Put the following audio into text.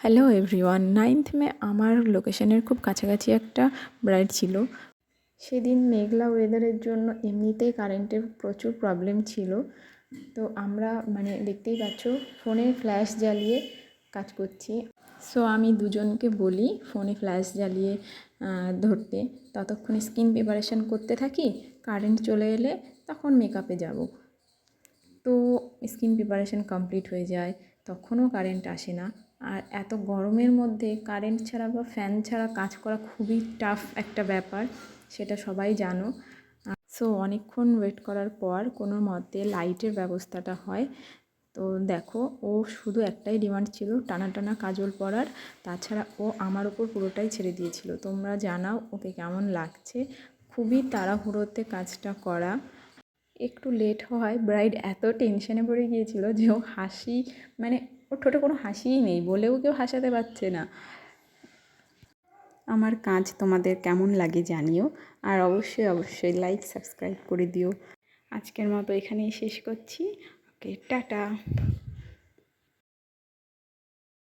Hello everyone, 9th মে আমার লোকেশনের খুব কাছাকাছি একটা ব্রাইড ছিল। সেদিন মেঘলা ওয়েদারের জন্য এমনিতেই কারেন্টের প্রচুর প্রবলেম ছিল। তো আমরা দেখতেই পাচ্ছ ফোনে ফ্ল্যাশ জ্বালিয়ে কাজ করছি। সো আমি দুজনকে বলি ফোনে ফ্ল্যাশ জ্বালিয়ে ধরতে, ততক্ষণে স্কিন প্রিপারেশন করতে থাকি। কারেন্ট চলে এলে তখন মেকআপে যাব। তো স্কিন প্রিপারেশন কমপ্লিট হয়ে যায়, তখনও কারেন্ট আসে না। আর এত গরমের মধ্যে কারেন্ট ছাড়া বা ফ্যান ছাড়া কাজ করা খুবই টাফ একটা ব্যাপার, সেটা সবাই জানো। সো অনেকক্ষণ ওয়েট করার পর কোনো মতে লাইটের ব্যবস্থাটা হয়। তো দেখো, ও শুধু একটাই ডিমান্ড ছিল টানা টানা কাজল পরার, তাছাড়া ও আমার ওপর পুরোটাই ছেড়ে দিয়েছিল। তোমরা জানাও ওকে কেমন লাগছে। খুবই তাড়াহুড়োতে কাজটা করা, একটু লেট হওয়ায় ব্রাইড এত টেনশনে পড়ে গিয়েছিল যে ও হাসি ওর ঠোঁটে কোনো হাসিই নেই, বলেও কেউ হাসাতে পারছে না। আমার কাজ তোমাদের কেমন লাগে জানিও, আর অবশ্যই অবশ্যই লাইক সাবস্ক্রাইব করে দিও। আজকের মতো এখানেই শেষ করছি। ওকে, টাটা।